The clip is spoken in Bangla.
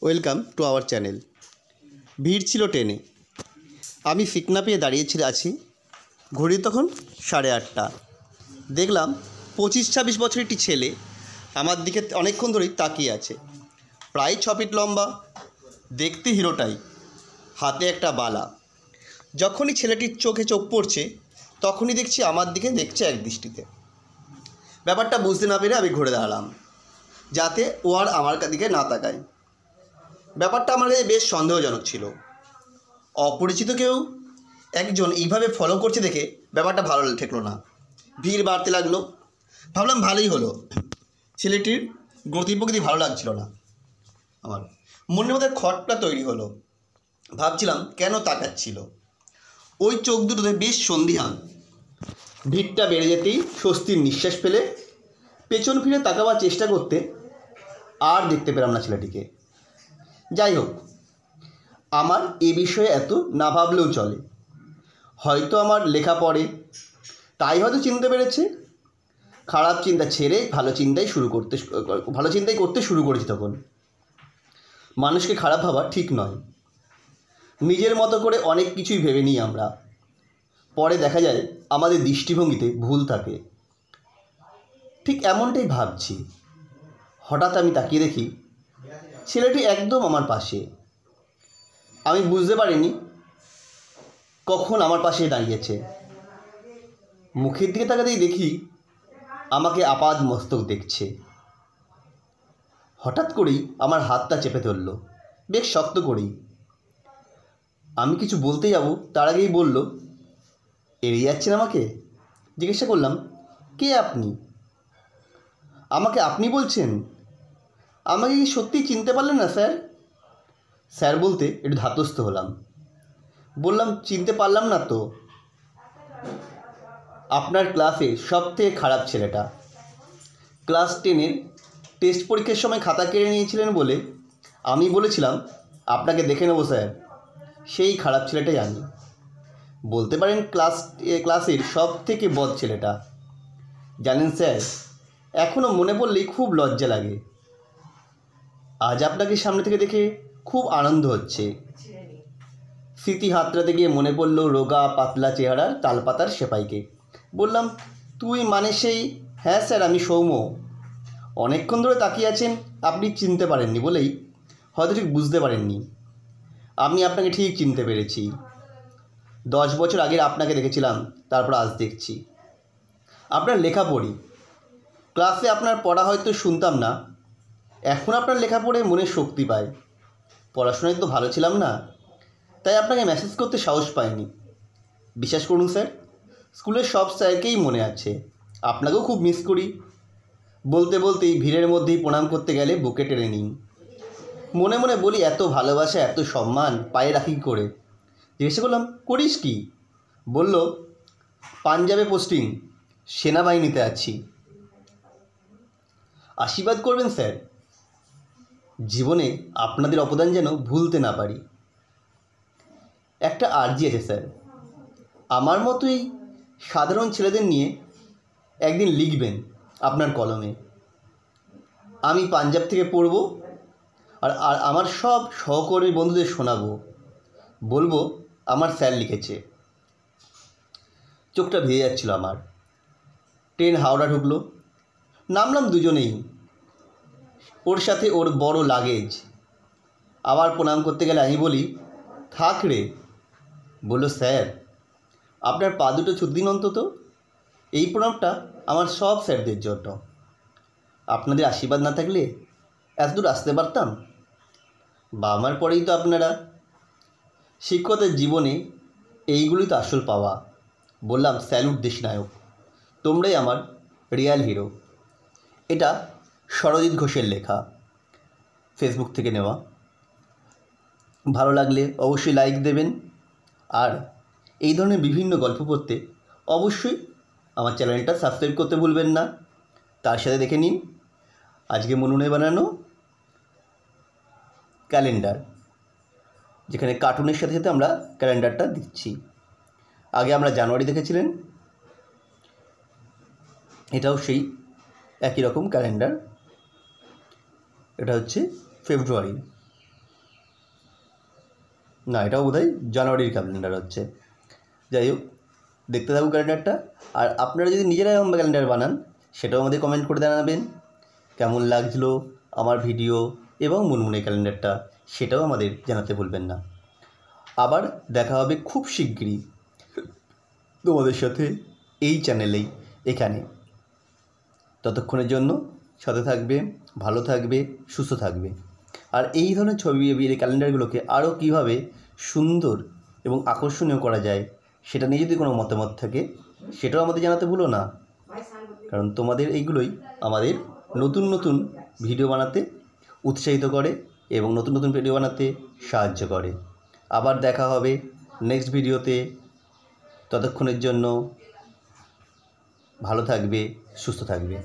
Welcome to our channel. ভিড় ছিল ট্রেনে। আমি সিট না পেয়ে আছি। ঘড়ি তখন 8:30। দেখলাম 25-26 বছরের একটি ছেলে আমার দিকে অনেকক্ষণ ধরেই তাকিয়ে আছে। প্রায় 6 ফিট লম্বা, দেখতে হিরোটাই, হাতে একটা বালা। যখনই ছেলেটির চোখে চোখ পড়ছে তখনই দেখছি আমার দিকে দেখছে এক দৃষ্টিতে। ব্যাপারটা বুঝতে না পেরে আমি ঘুরে দাঁড়ালাম যাতে ও আর আমার দিকে না তাকায়। ব্যাপারটা আমার কাছে বেশ সন্দেহজনক ছিল। অপরিচিত কেউ একজন এইভাবে ফলো করছে দেখে ব্যাপারটা ভালো ঠেকলো না। ভিড় বাড়তে লাগলো। ভাবলাম ভালোই হলো, ছেলেটির গতি প্রকৃতি ভালো লাগছিল না। আমার মনের মধ্যে খটকা তৈরি হলো। ভাবছিলাম কেন তাকাচ্ছিল। ওই চোখ দুটোতে বেশ সন্দিহান। ভিড়টা বেড়ে যেতেই স্বস্তির নিঃশ্বাস ফেলে পেছন ফিরে তাকাবার চেষ্টা করতে আর দেখতে পেলাম না ছেলেটিকে। যাই হোক, আমার এ বিষয়ে এত না ভাবলেও চলে। হয়তো আমার লেখা পড়ে, তাই হয়তো চিনতে পেরেছে। খারাপ চিন্তা ছেড়ে ভালো চিন্তাই করতে শুরু করেছি। তখন মানুষকে খারাপ ভাবা ঠিক নয়। নিজের মতো করে অনেক কিছুই ভেবে নিই আমরা, পরে দেখা যায় আমাদের দৃষ্টিভঙ্গিতে ভুল থাকে। ঠিক এমনটাই ভাবছি। হঠাৎ আমি তাকিয়ে দেখি ছেলেটি একদম আমার পাশে। আমি বুঝতে পারিনি কখন আমার পাশে দাঁড়িয়েছে। মুখের দিকে তাকাতেই দেখি আমাকে আপাদ মস্তক দেখছে। হঠাৎ করেই আমার হাতটা চেপে ধরল, বেশ শক্ত করেই। আমি কিছু বলতে যাব তার আগেই বলল, এড়িয়ে যাচ্ছেন আমাকে? জিজ্ঞাসা করলাম, কে আপনি? আমাকে আপনি বলছেন? আমাকে কি সত্যিই চিনতে পারলেন না স্যার? স্যার বলতে একটু ধাতস্থ হলাম। বললাম, চিনতে পারলাম না তো। আপনার ক্লাসে সবথেকে খারাপ ছেলেটা। ক্লাস 10-এর টেস্ট পরীক্ষার সময় খাতা কেড়ে নিয়েছিলেন বলে আমি বলেছিলাম আপনাকে দেখে নেব স্যার। সেই খারাপ ছেলেটাই আমি। বলতে পারেন ক্লাসের সবথেকে বদ ছেলেটা। জানেন স্যার, এখনও মনে পড়লেই খুব লজ্জা লাগে। আজ আপনাকে সামনে থেকে দেখে খুব আনন্দ হচ্ছে। স্মৃতি হাতড়াতে গিয়ে মনে পড়ল রোগা পাতলা চেহারার তালপাতার সেপাইকে। বললাম, তুই মানে সেই? হ্যাঁ স্যার, আমি সৌম্য। অনেকক্ষণ ধরে তাকিয়ে আছেন, আপনি চিনতে পারেননি বলেই হয়তো ঠিক বুঝতে পারেননি। আমি আপনাকে ঠিক চিনতে পেরেছি। 10 বছর আগের আপনাকে দেখেছিলাম, তারপর আজ দেখছি। আপনার লেখা পড়ি। ক্লাসে আপনার পড়া হয়তো শুনতাম না, এখন আপনার লেখা পড়ে মনের শক্তি পায়। পড়াশোনায় তো ভালো ছিলাম না, তাই আপনাকে মেসেজ করতে সাহস পাইনি। বিশ্বাস করুন স্যার, স্কুলের সব স্যারকেই মনে আছে। আপনাকেও খুব মিস করি। বলতে বলতেই ভিড়ের মধ্যেই প্রণাম করতে গেলে বুকে টেনে নিই। মনে মনে বলি, এত ভালোবাসা এত সম্মান পায়ে রাখি করে। জিজ্ঞাসা করলাম, করিস কি? বলল, পাঞ্জাবে পোস্টিং, সেনাবাহিনীতে আছি। আশীর্বাদ করবেন স্যার, জীবনে আপনাদের অবদান যেন ভুলতে না পারি। একটা আর্জি আছে স্যার, আমার মতোই সাধারণ ছেলেদের নিয়ে একদিন লিখবেন আপনার কলমে। আমি পাঞ্জাব থেকে পড়ব আর আমার সব সহকর্মী বন্ধুদের শোনাবো। বলবো আমার স্যার লিখেছে। চোখটা ভেজে যাচ্ছিল আমার। ট্রেন হাওড়া ঢুকলো। নামলাম দুজনেই, ওর সাথে ওর বড় লাগেজ। আবার প্রণাম করতে গেলে আমি বলি, থাক রে। বলল, স্যার আপনার পা দুটো ছুঁতে দিন অন্তত। এই প্রণামটা আমার সব স্যারদের জন্য। আপনাদের আশীর্বাদ না থাকলে এতদূর আসতে পারতাম? বাবা মার পরেই তো আপনারা। শিক্ষকদের জীবনে এইগুলোই তো আসল পাওয়া। বললাম, স্যালুট দেশনায়ক, তোমরাই আমার রিয়াল হিরো। এটা সরজিৎ ঘোষের লেখা, ফেসবুক থেকে নেওয়া। ভালো লাগলে অবশ্যই লাইক দেবেন। আর এই ধরনের বিভিন্ন গল্প পড়তে অবশ্যই আমার চ্যানেলটা সাবস্ক্রাইব করতে ভুলবেন না। তার সাথে দেখে নিন আজকে মনুনে বানানো ক্যালেন্ডার, যেখানে কার্টুনের সাথে সাথে আমরা ক্যালেন্ডারটা দিচ্ছি। আগে আমরা জানুয়ারি দেখেছিলেন, এটাও সেই একই রকম ক্যালেন্ডার। এটা হচ্ছে ফেব্রুয়ারি। না, এটাও বোধহয় জানুয়ারির ক্যালেন্ডার হচ্ছে। যাই হোক, দেখতে থাকুন ক্যালেন্ডারটা। আর আপনারা যদি নিজেরাই এরকম ক্যালেন্ডার বানান সেটাও আমাদের কমেন্ট করে জানাবেন। কেমন লাগলো আমার ভিডিও এবং মুনমুনে ক্যালেন্ডারটা সেটাও আমাদের জানাতে ভুলবেন না। আবার দেখা হবে খুব শিগগিরই তোমাদের সাথে এই চ্যানেলেই, এখানে। ততক্ষণের জন্য সাথে থাকবে, ভালো থাকবে, সুস্থ থাকবে। আর এই ধরনের ছবি বিয়ের ক্যালেন্ডারগুলোকে আরও কীভাবে সুন্দর এবং আকর্ষণীয় করা যায় সেটা নিয়ে যদি কোনো মতামত থাকে সেটাও আমাদের জানাতে ভুলো না, কারণ তোমাদের এইগুলোই আমাদের নতুন নতুন ভিডিও বানাতে উৎসাহিত করে এবং নতুন নতুন ভিডিও বানাতে সাহায্য করে। আবার দেখা হবে নেক্সট ভিডিওতে। ততক্ষণের জন্য ভালো থাকবে, সুস্থ থাকবে।